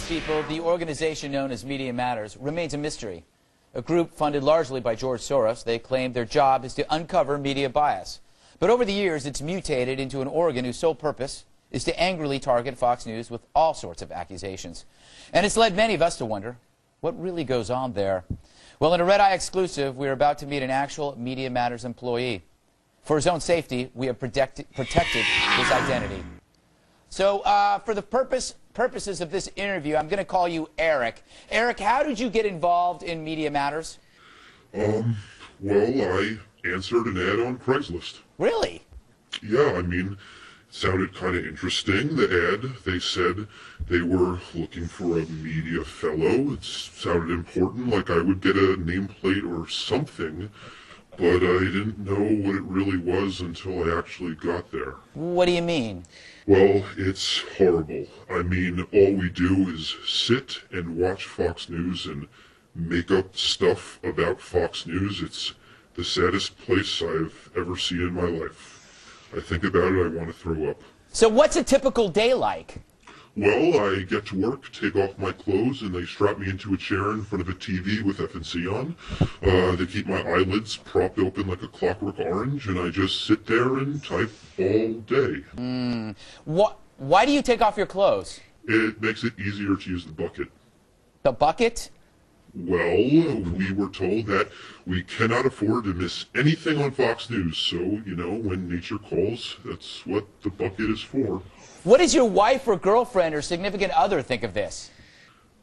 people, the organization known as Media Matters remains a mystery. A group funded largely by George Soros, they claim their job is to uncover media bias. But over the years, it's mutated into an organ whose sole purpose is to angrily target Fox News with all sorts of accusations. And it's led many of us to wonder, what really goes on there? Well, in a Red Eye exclusive, we're about to meet an actual Media Matters employee. For his own safety, we have protected his identity. So for the purposes of this interview, I'm going to call you Eric. Eric, how did you get involved in Media Matters? Well, I answered an ad on Craigslist. Really? Yeah, I mean, it sounded kind of interesting, the ad. They said they were looking for a media fellow. It sounded important, like I would get a nameplate or something. But I didn't know what it really was until I actually got there. What do you mean? Well, it's horrible. I mean, all we do is sit and watch Fox News and make up stuff about Fox News. It's the saddest place I've ever seen in my life. I think about it, I want to throw up. So what's a typical day like? Well, I get to work, take off my clothes, and they strap me into a chair in front of a TV with FNC on. They keep my eyelids propped open like a clockwork orange, and I just sit there and type all day. Why do you take off your clothes? It makes it easier to use the bucket. The bucket? Well, we were told that we cannot afford to miss anything on Fox News, so, you know, when nature calls, that's what the bucket is for. What does your wife or girlfriend or significant other think of this?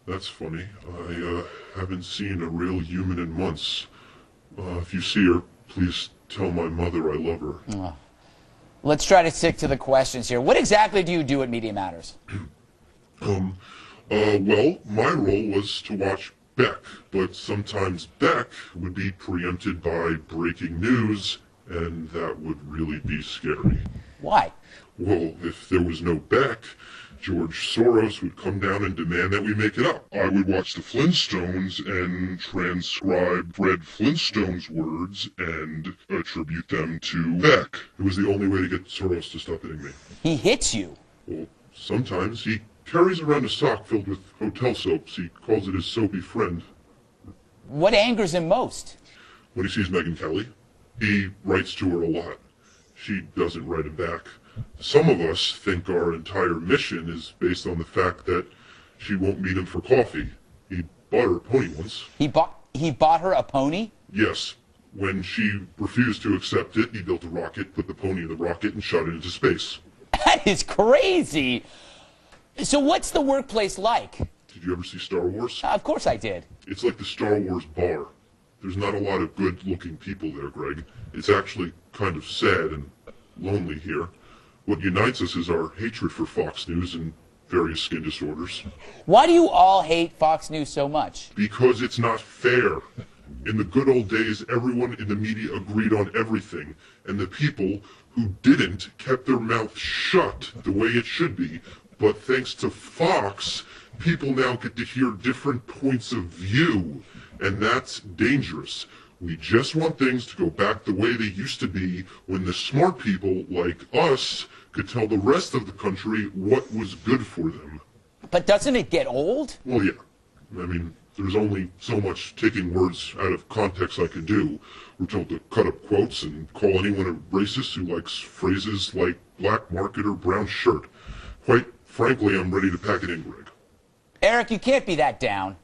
That's funny. I haven't seen a real human in months. If you see her, please tell my mother I love her. Let's try to stick to the questions here. What exactly do you do at Media Matters? Well, my role was to watch Beck, but sometimes Beck would be preempted by breaking news, and that would really be scary. Why? Well, if there was no Beck, George Soros would come down and demand that we make it up. I would watch the Flintstones and transcribe Fred Flintstone's words and attribute them to Beck. It was the only way to get Soros to stop hitting me. He hits you? Well, sometimes. He carries around a sock filled with hotel soaps. He calls it his soapy friend. What angers him most? When he sees Megyn Kelly, he writes to her a lot. She doesn't write him back. Some of us think our entire mission is based on the fact that she won't meet him for coffee. He bought her a pony once. He bought her a pony? Yes. When she refused to accept it, he built a rocket, put the pony in the rocket, and shot it into space. That is crazy! So what's the workplace like? Did you ever see Star Wars? Of course I did. It's like the Star Wars bar. There's not a lot of good-looking people there, Greg. It's actually kind of sad and lonely here. What unites us is our hatred for Fox News and various skin disorders. Why do you all hate Fox News so much? Because it's not fair. In the good old days, everyone in the media agreed on everything, and the people who didn't kept their mouth shut the way it should be. But thanks to Fox, people now get to hear different points of view, and that's dangerous. We just want things to go back the way they used to be when the smart people like us could tell the rest of the country what was good for them. But doesn't it get old? Well, yeah. I mean, there's only so much taking words out of context I can do. We're told to cut up quotes and call anyone a racist who likes phrases like black market or brown shirt. Quite frankly, I'm ready to pack it in, Greg. Eric, you can't be that down.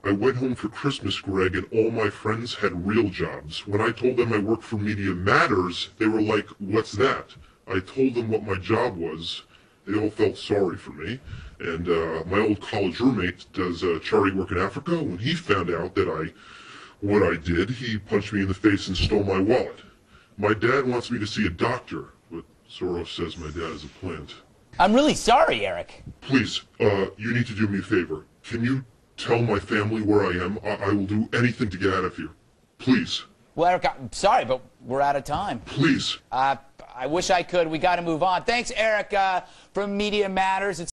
I went home for Christmas, Greg, and all my friends had real jobs. When I told them I worked for Media Matters, they were like, "What's that?" I told them what my job was. They all felt sorry for me. And my old college roommate does charity work in Africa. When he found out that what I did, he punched me in the face and stole my wallet. My dad wants me to see a doctor, but Soros says my dad is a plant. I'm really sorry, Eric. Please, you need to do me a favor. Can you tell my family where I am? I will do anything to get out of here. Please. Well, Eric, I'm sorry, but we're out of time. Please. I wish I could. We got to move on. Thanks, Eric, from Media Matters.